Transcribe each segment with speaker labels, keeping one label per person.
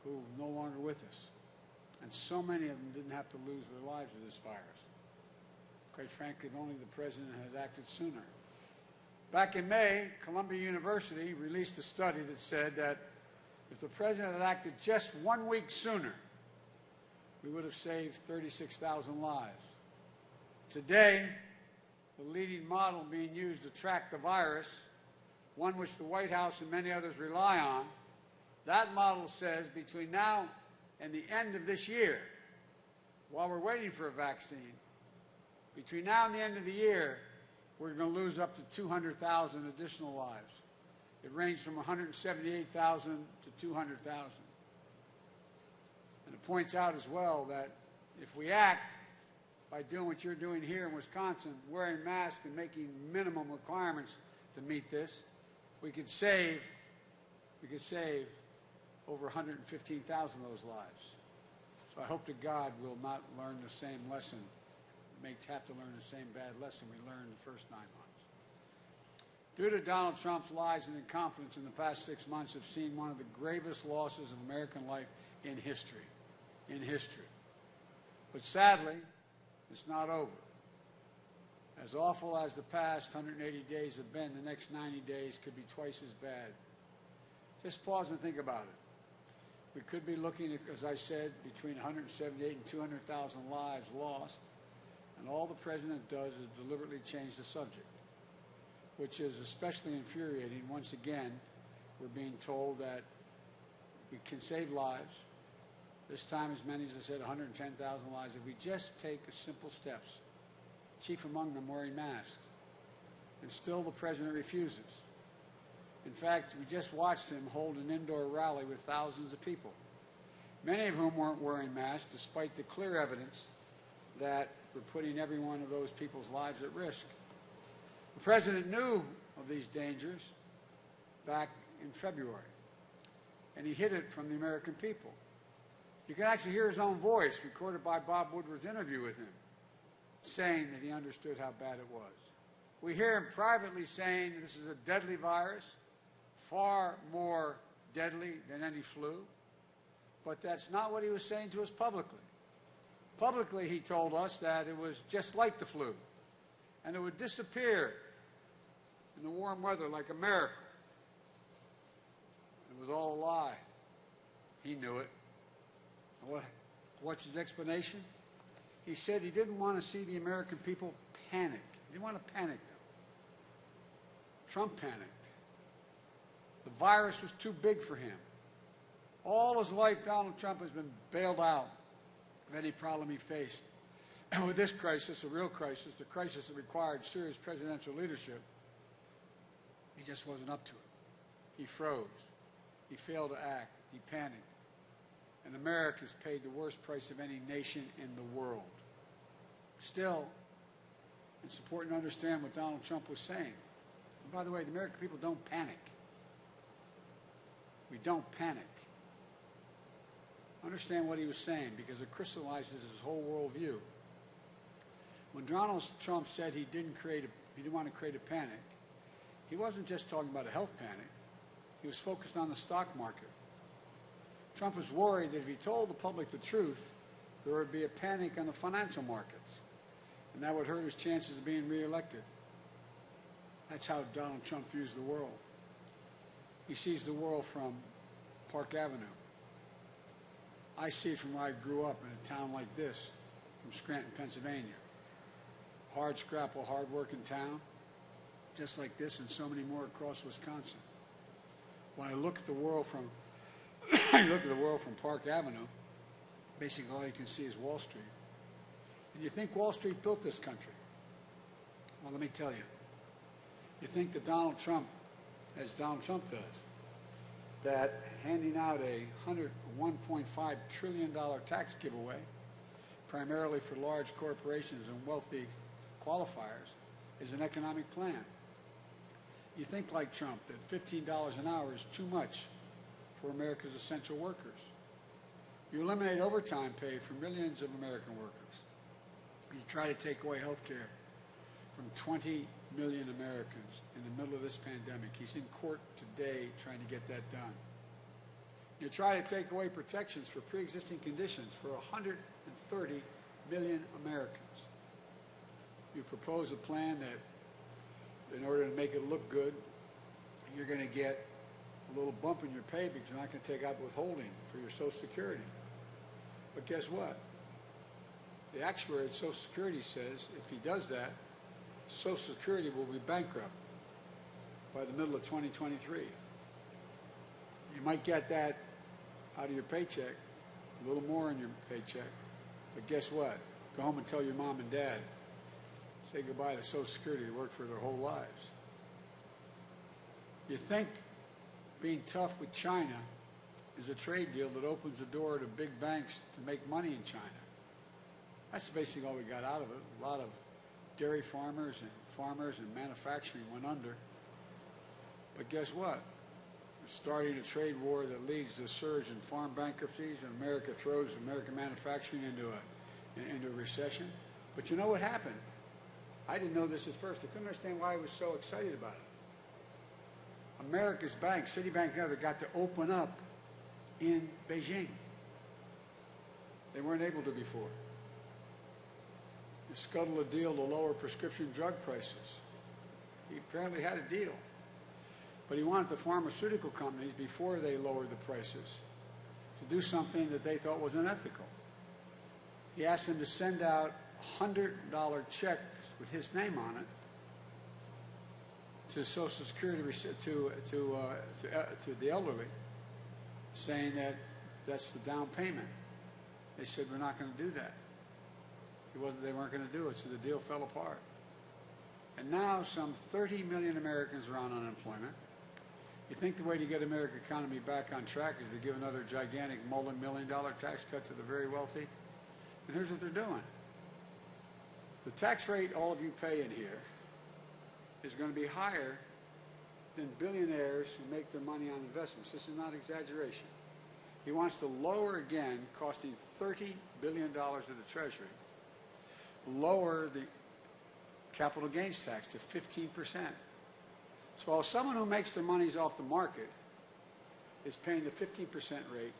Speaker 1: who are no longer with us. And so many of them didn't have to lose their lives to this virus. Quite frankly, if only the president had acted sooner. Back in May, Columbia University released a study that said that if the president had acted just 1 week sooner, we would have saved 36,000 lives. Today, the leading model being used to track the virus, one which the White House and many others rely on, that model says between now and the end of this year, while we're waiting for a vaccine, between now and the end of the year, we're going to lose up to 200,000 additional lives. It ranged from 178,000 to 200,000. And it points out as well that if we act by doing what you're doing here in Wisconsin, wearing masks and making minimum requirements to meet this, we could save over 115,000 of those lives. So I hope to God we'll not learn the same lesson, may have to learn the same bad lesson we learned the first 9 months. Due to Donald Trump's lies and incompetence in the past 6 months have seen one of the gravest losses of American life in history. But sadly, it's not over. As awful as the past 180 days have been, the next 90 days could be twice as bad. Just pause and think about it. We could be looking at, as I said, between 178 and 200,000 lives lost, and all the president does is deliberately change the subject, which is especially infuriating. Once again, we're being told that we can save lives. This time, as many as I said, 110,000 lives. If we just take simple steps, chief among them wearing masks, and still the president refuses. In fact, we just watched him hold an indoor rally with thousands of people, many of whom weren't wearing masks, despite the clear evidence that we're putting every one of those people's lives at risk. The president knew of these dangers back in February, and he hid it from the American people. You can actually hear his own voice, recorded by Bob Woodward's interview with him, saying that he understood how bad it was. We hear him privately saying this is a deadly virus, far more deadly than any flu, but that's not what he was saying to us publicly. Publicly, he told us that it was just like the flu, and it would disappear in the warm weather like a miracle. It was all a lie. He knew it. And what's his explanation? He said he didn't want to see the American people panic. He didn't want to panic them. Trump panicked. The virus was too big for him. All his life, Donald Trump has been bailed out of any problem he faced. And with this crisis, a real crisis, the crisis that required serious presidential leadership, he just wasn't up to it. He froze. He failed to act. He panicked. And America's paid the worst price of any nation in the world. Still, it's important to understand what Donald Trump was saying. And by the way, the American people don't panic. We don't panic. Understand what he was saying, because it crystallizes his whole worldview. When Donald Trump said he didn't want to create a panic, he wasn't just talking about a health panic. He was focused on the stock market. Trump was worried that if he told the public the truth, there would be a panic on the financial markets, and that would hurt his chances of being reelected. That's how Donald Trump views the world. He sees the world from Park Avenue. I see it from where I grew up in a town like this, from Scranton, Pennsylvania. Hard-scrapple, hard-working town, just like this and so many more across Wisconsin. When I look at the world from Park Avenue, basically all you can see is Wall Street. And you think Wall Street built this country? Well, let me tell you. You think that Donald Trump, as Donald Trump does, that handing out a $1.5 trillion tax giveaway, primarily for large corporations and wealthy qualifiers, is an economic plan. You think like Trump that $15 an hour is too much for America's essential workers. You eliminate overtime pay for millions of American workers. You try to take away health care from 20 million Americans in the middle of this pandemic. He's in court today trying to get that done. You try to take away protections for pre-existing conditions for 130 million Americans. You propose a plan that, in order to make it look good, you're going to get a little bump in your pay because you're not going to take out withholding for your Social Security. But guess what? The actuary at Social Security says if he does that, Social Security will be bankrupt by the middle of 2023. You might get that out of your paycheck, a little more in your paycheck, but guess what? Go home and tell your mom and dad, say goodbye to Social Security. They worked for their whole lives. You think being tough with China is a trade deal that opens the door to big banks to make money in China. That's basically all we got out of it. A lot of dairy farmers and manufacturing went under. But guess what? We're starting a trade war that leads to a surge in farm bankruptcies, and America throws American manufacturing into a recession. But you know what happened? I didn't know this at first. I couldn't understand why I was so excited about it. America's banks, Citibank and others, got to open up in Beijing. They weren't able to before. He scuttled a deal to lower prescription drug prices. He apparently had a deal. But he wanted the pharmaceutical companies, before they lowered the prices, to do something that they thought was unethical. He asked them to send out $100 checks with his name on it to Social Security, to the elderly, saying that that's the down payment. They said, we're not going to do that. They weren't going to do it, so the deal fell apart. And now some 30 million Americans are on unemployment. You think the way to get America's economy back on track is to give another gigantic multi-million-dollar tax cut to the very wealthy? And here's what they're doing. The tax rate all of you pay in here is going to be higher than billionaires who make their money on investments. This is not exaggeration. He wants to lower again, costing $30 billion of the Treasury, lower the capital gains tax to 15%. So while someone who makes their monies off the market is paying the 15% rate,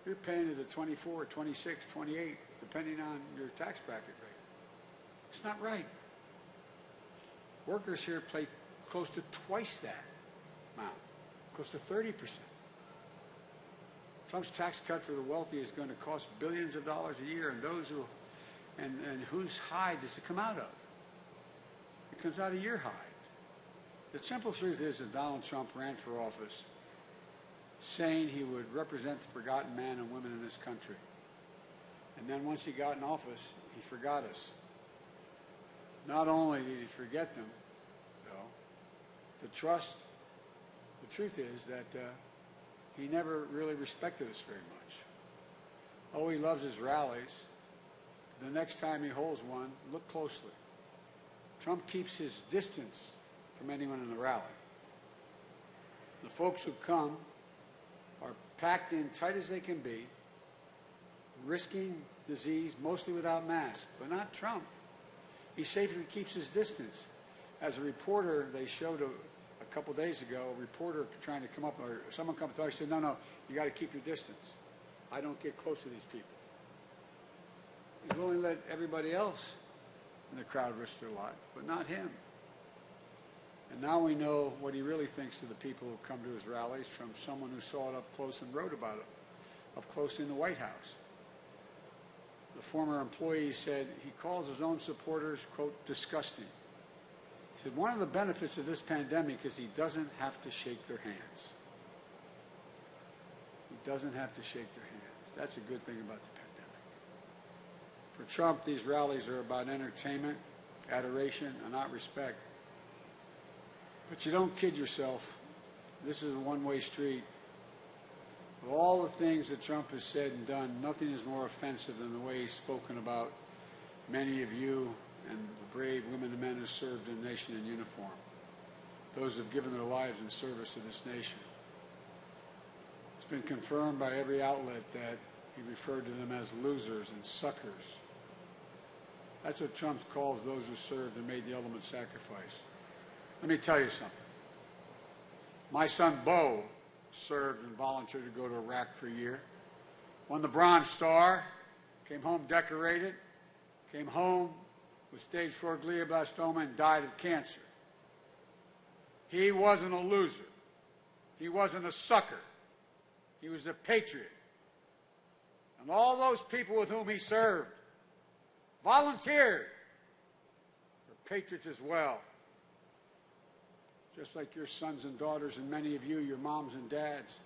Speaker 1: you're paying it at 24, 26, 28, depending on your tax bracket rate. It's not right. Workers here pay close to twice that amount, close to 30%. Trump's tax cut for the wealthy is going to cost billions of dollars a year, and those who, and whose hide does it come out of? It comes out of your hide. The simple truth is that Donald Trump ran for office saying he would represent the forgotten men and women in this country. And then once he got in office, he forgot us. Not only did he forget them, though, the truth is that he never really respected us very much. Oh, he loves his rallies. The next time he holds one, look closely. Trump keeps his distance from anyone in the rally. The folks who come are packed in tight as they can be, risking disease, mostly without masks, but not Trump. He safely keeps his distance. As a reporter, they showed a couple days ago, a reporter trying to come up, or someone come to us, said, no, you got to keep your distance. I don't get close to these people. He's willing to let everybody else in the crowd risk their life, but not him. And now we know what he really thinks of the people who come to his rallies from someone who saw it up close and wrote about it, up close in the White House. The former employee said he calls his own supporters, quote, disgusting. He said one of the benefits of this pandemic is he doesn't have to shake their hands. He doesn't have to shake their hands. That's a good thing about the pandemic. For Trump, these rallies are about entertainment, adoration, and not respect. But you don't kid yourself. This is a one-way street. Of all the things that Trump has said and done, nothing is more offensive than the way he's spoken about many of you and the brave women and men who served the nation in uniform, those who have given their lives in service to this nation. It's been confirmed by every outlet that he referred to them as losers and suckers. That's what Trump calls those who served and made the ultimate sacrifice. Let me tell you something. My son, Bo, served and volunteered to go to Iraq for a year. Won the Bronze Star, came home decorated, came home with stage 4 glioblastoma and died of cancer. He wasn't a loser. He wasn't a sucker. He was a patriot. And all those people with whom he served volunteered for patriots as well. Just like your sons and daughters and many of you, your moms and dads.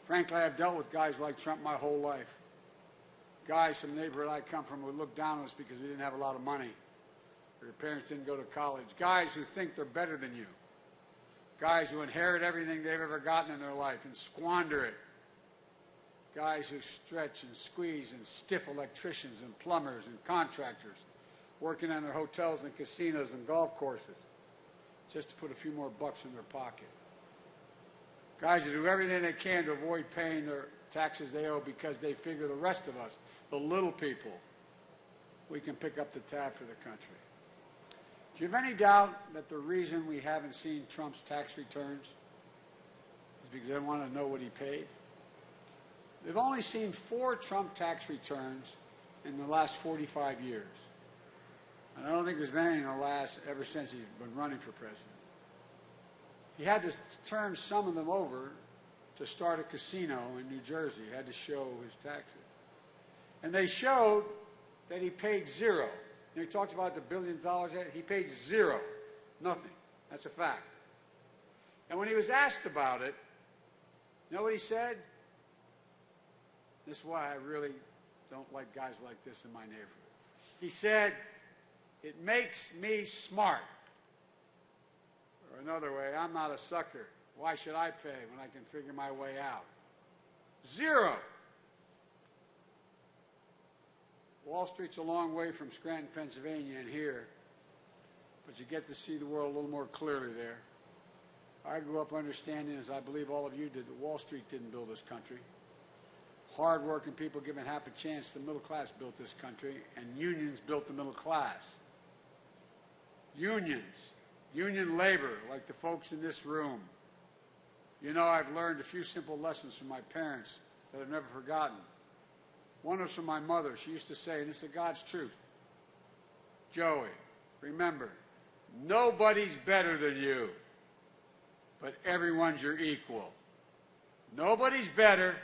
Speaker 1: Frankly, I've dealt with guys like Trump my whole life. Guys from the neighborhood I come from who look down on us because we didn't have a lot of money, or your parents didn't go to college. Guys who think they're better than you. Guys who inherit everything they've ever gotten in their life and squander it. Guys who stretch and squeeze and stiff electricians and plumbers and contractors working on their hotels and casinos and golf courses just to put a few more bucks in their pocket. Guys who do everything they can to avoid paying their taxes they owe because they figure the rest of us, the little people, we can pick up the tab for the country. Do you have any doubt that the reason we haven't seen Trump's tax returns is because they don't want to know what he paid? They've only seen 4 Trump tax returns in the last 45 years. And I don't think there's been any in the last, ever since he's been running for president. He had to turn some of them over to start a casino in New Jersey. He had to show his taxes. And they showed that he paid zero. You know, he talked about the $1 billion. He paid zero. Nothing. That's a fact. And when he was asked about it, you know what he said? This is why I really don't like guys like this in my neighborhood. He said, "It makes me smart." Or another way, "I'm not a sucker. Why should I pay when I can figure my way out?" Zero. Wall Street's a long way from Scranton, Pennsylvania, and here, but you get to see the world a little more clearly there. I grew up understanding, as I believe all of you did, that Wall Street didn't build this country. Hard-working people given half a chance, the middle class built this country, and unions built the middle class. Unions, union labor, like the folks in this room. You know, I've learned a few simple lessons from my parents that I've never forgotten. One was from my mother. She used to say, and this is God's truth, "Joey, remember, nobody's better than you, but everyone's your equal." Nobody's better,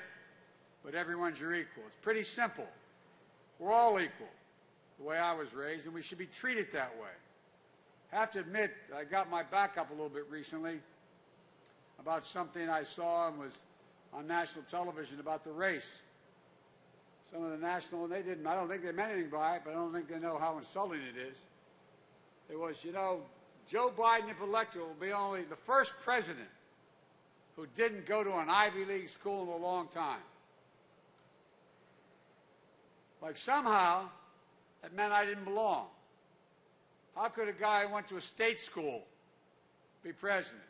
Speaker 1: but everyone's your equal. It's pretty simple. We're all equal, the way I was raised, and we should be treated that way. I have to admit, I got my back up a little bit recently about something I saw and was on national television about the race. Some of the national, and they didn't, I don't think they meant anything by it, but I don't think they know how insulting it is. It was, you know, Joe Biden, if elected, will be only the first president who didn't go to an Ivy League school in a long time. Like somehow, that meant I didn't belong. How could a guy who went to a state school be president?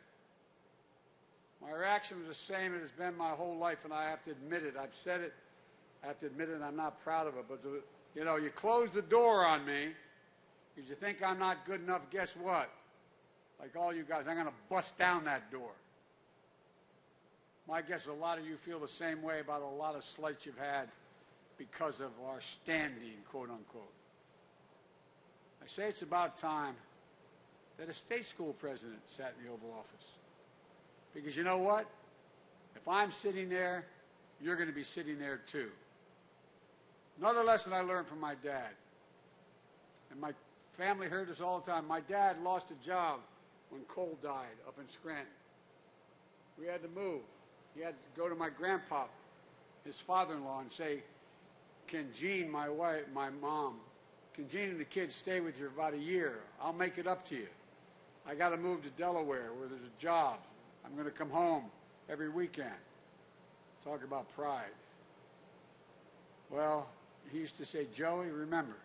Speaker 1: My reaction was the same it has been my whole life, and I have to admit it. I've said it. I have to admit it, and I'm not proud of it. But, you know, you close the door on me because you think I'm not good enough. Guess what? Like all you guys, I'm going to bust down that door. My guess is a lot of you feel the same way about a lot of slights you've had because of our standing, quote unquote. I say it's about time that a state school president sat in the Oval Office. Because you know what? If I'm sitting there, you're going to be sitting there too. Another lesson I learned from my dad, and my family heard this all the time. My dad lost a job when coal died up in Scranton. We had to move. He had to go to my grandpa, his father-in-law, and say, "Can Jean, my wife, my mom, can Jean and the kids stay with you for about a year? I'll make it up to you. I got to move to Delaware where there's a job. I'm going to come home every weekend." Talk about pride. Well, he used to say, "Joey, remember,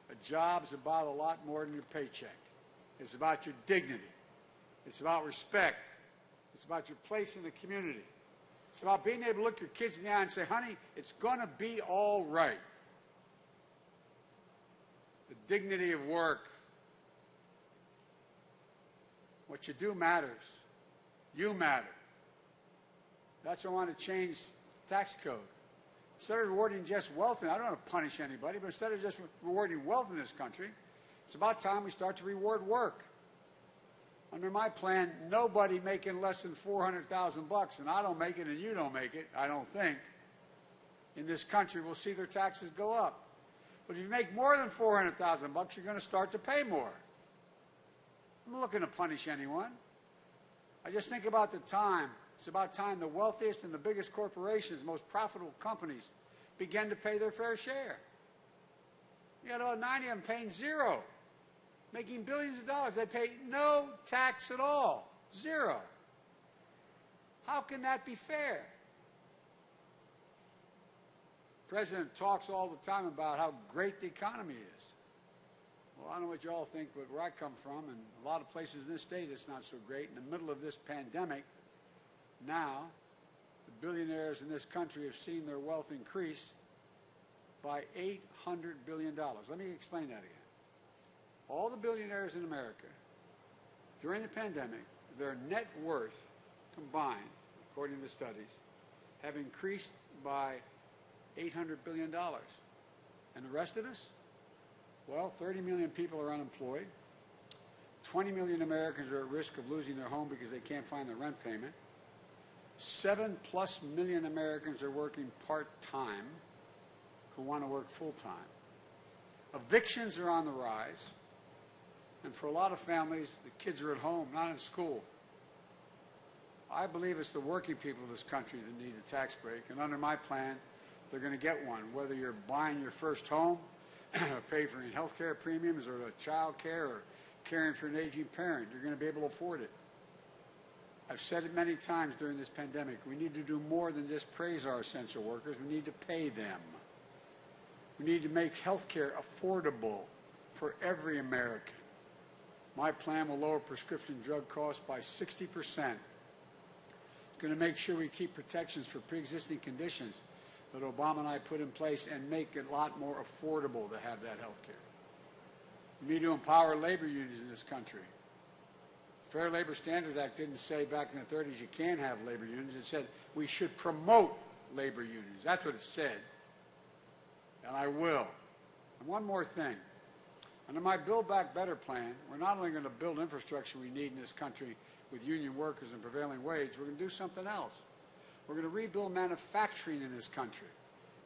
Speaker 1: a job's about a lot more than your paycheck. It's about your dignity. It's about respect. It's about your place in the community. It's about being able to look your kids in the eye and say, 'Honey, it's going to be all right.'" The dignity of work. What you do matters. You matter. That's why I want to change the tax code. Instead of rewarding just wealth, and I don't want to punish anybody, but instead of just rewarding wealth in this country, it's about time we start to reward work. Under my plan, nobody making less than $400,000, and I don't make it and you don't make it, I don't think, in this country will see their taxes go up. But if you make more than $400,000, you're going to start to pay more. I'm not looking to punish anyone. I just think about the time. It's about time the wealthiest and the biggest corporations, most profitable companies, began to pay their fair share. You got about 90 of them paying zero, making billions of dollars. They pay no tax at all, zero. How can that be fair? The president talks all the time about how great the economy is. Well, I don't know what you all think, but where I come from, and a lot of places in this state, it's not so great. In the middle of this pandemic, now, the billionaires in this country have seen their wealth increase by $800 billion. Let me explain that again. All the billionaires in America, during the pandemic, their net worth combined, according to the studies, have increased by $800 billion. And the rest of us? Well, 30 million people are unemployed. 20 million Americans are at risk of losing their home because they can't find their rent payment. 7+ million Americans are working part-time who want to work full-time. Evictions are on the rise. And for a lot of families, the kids are at home, not in school. I believe it's the working people of this country that need a tax break. And under my plan, they're going to get one. Whether you're buying your first home, pay for your health care premiums, or child care, or caring for an aging parent, you're going to be able to afford it. I've said it many times during this pandemic. We need to do more than just praise our essential workers. We need to pay them. We need to make health care affordable for every American. My plan will lower prescription drug costs by 60%. It's going to make sure we keep protections for pre-existing conditions that Obama and I put in place and make it a lot more affordable to have that health care. We need to empower labor unions in this country. The Fair Labor Standards Act didn't say back in the 30s you can't have labor unions. It said we should promote labor unions. That's what it said. And I will. And one more thing. Under my Build Back Better plan, we're not only going to build infrastructure we need in this country with union workers and prevailing wage, we're going to do something else. We're going to rebuild manufacturing in this country.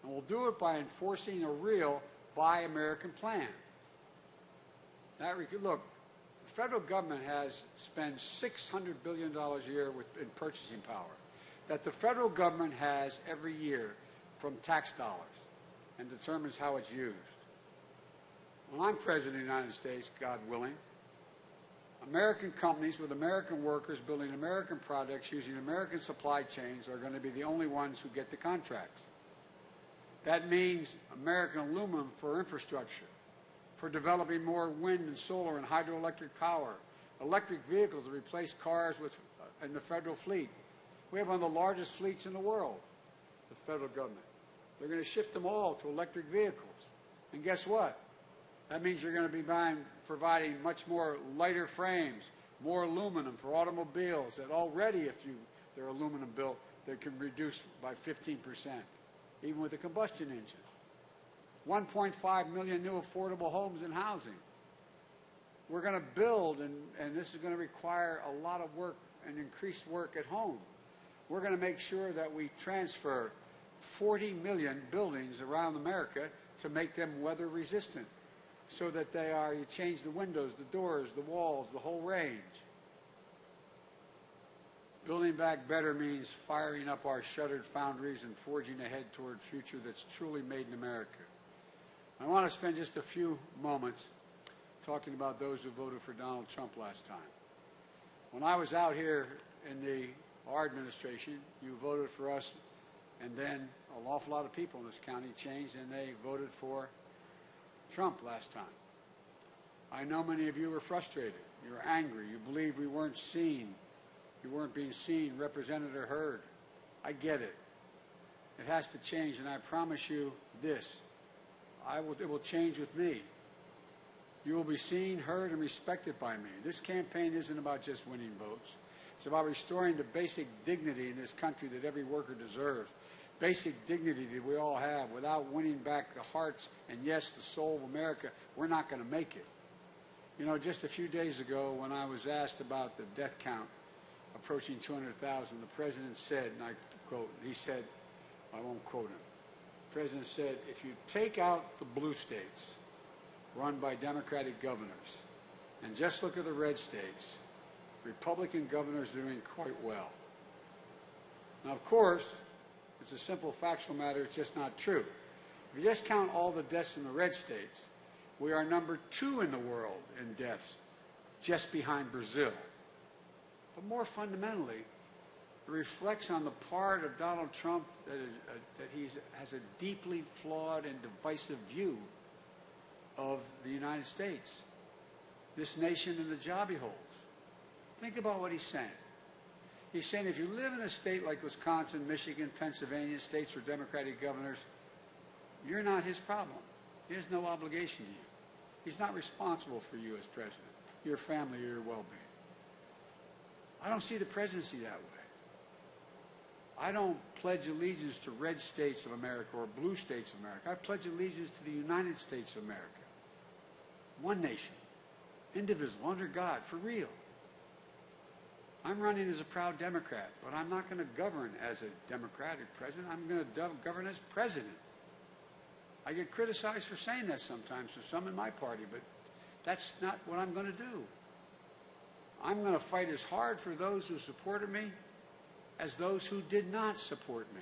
Speaker 1: And we'll do it by enforcing a real Buy American plan. Look, the federal government has spent $600 billion a year in purchasing power that the federal government has every year from tax dollars and determines how it's used. When I'm President of the United States, God willing, American companies with American workers building American products using American supply chains are going to be the only ones who get the contracts. That means American aluminum for infrastructure, for developing more wind and solar and hydroelectric power, electric vehicles to replace cars in the federal fleet. We have one of the largest fleets in the world, the federal government. They're going to shift them all to electric vehicles. And guess what? That means you're going to be providing much more lighter frames, more aluminum for automobiles that already, if they're aluminum built, they can reduce by 15%, even with a combustion engine. 1.5 million new affordable homes and housing. We're going to build, and this is going to require a lot of work and increased work at home. We're going to make sure that we transfer 40 million buildings around America to make them weather resistant, so that you change the windows, the doors, the walls, the whole range. Building back better means firing up our shuttered foundries and forging ahead toward a future that's truly made in America. I want to spend just a few moments talking about those who voted for Donald Trump last time. When I was out here in our administration, you voted for us, and then an awful lot of people in this county changed, and they voted for Trump last time. I know many of you were frustrated. You were angry. You believed we weren't seen. You weren't being seen, represented, or heard. I get it. It has to change, and I promise you this. It will change with me. You will be seen, heard, and respected by me. This campaign isn't about just winning votes. It's about restoring the basic dignity in this country that every worker deserves. Basic dignity that we all have. Without winning back the hearts and, yes, the soul of America, we're not going to make it. You know, just a few days ago when I was asked about the death count approaching 200,000, the President said, and I quote, he said, I won't quote him, the President said, if you take out the blue states run by Democratic governors and just look at the red states, Republican governors are doing quite well. Now, of course, it's a simple factual matter, it's just not true. If you just count all the deaths in the red states, we are number 2 in the world in deaths, just behind Brazil. But more fundamentally, it reflects on the part of Donald Trump that he has a deeply flawed and divisive view of the United States, this nation and the job he holds. Think about what he's saying. He's saying if you live in a state like Wisconsin, Michigan, Pennsylvania, states with Democratic governors, you're not his problem. He has no obligation to you. He's not responsible for you as president, your family, or your well-being. I don't see the presidency that way. I don't pledge allegiance to red states of America or blue states of America. I pledge allegiance to the United States of America. One nation, indivisible, under God, for real. I'm running as a proud Democrat, but I'm not going to govern as a Democratic president. I'm going to govern as president. I get criticized for saying that sometimes from some in my party, but that's not what I'm going to do. I'm going to fight as hard for those who supported me as those who did not support me.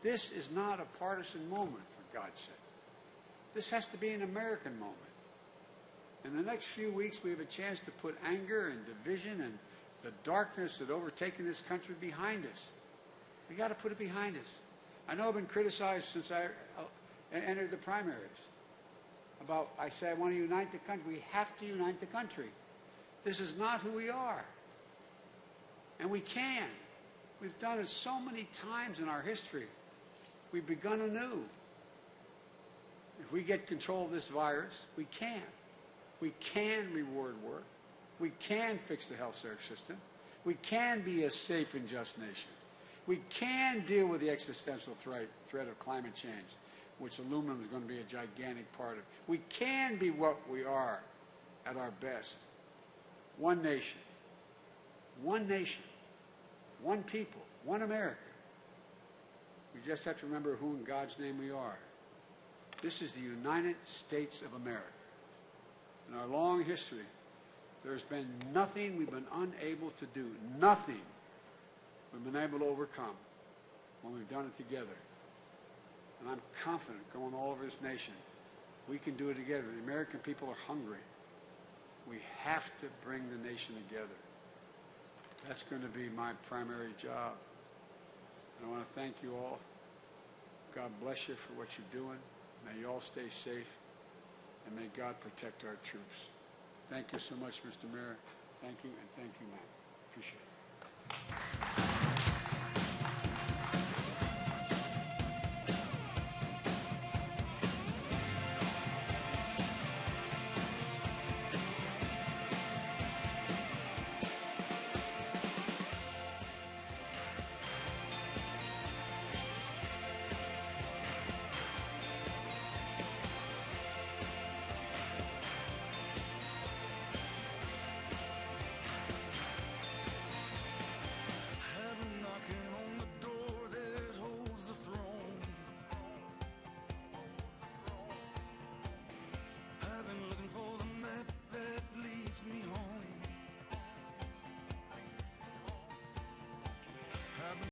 Speaker 1: This is not a partisan moment, for God's sake. This has to be an American moment. In the next few weeks, we have a chance to put anger and division and the darkness that overtaken this country behind us. We got to put it behind us. I know I've been criticized since I entered the primaries about, I say I want to unite the country. We have to unite the country. This is not who we are. And we can. We've done it so many times in our history. We've begun anew. If we get control of this virus, we can. We can reward work. We can fix the health care system. We can be a safe and just nation. We can deal with the existential threat of climate change, which aluminum is going to be a gigantic part of. We can be what we are at our best. One nation, one people, one America. We just have to remember who in God's name we are. This is the United States of America. In our long history, there's been nothing we've been unable to do, nothing we've been able to overcome when we've done it together. And I'm confident going all over this nation, we can do it together. The American people are hungry. We have to bring the nation together. That's going to be my primary job. And I want to thank you all. God bless you for what you're doing. May you all stay safe. And may God protect our troops. Thank you so much, Mr. Mayor. Thank you, and thank you, ma'am. Appreciate it.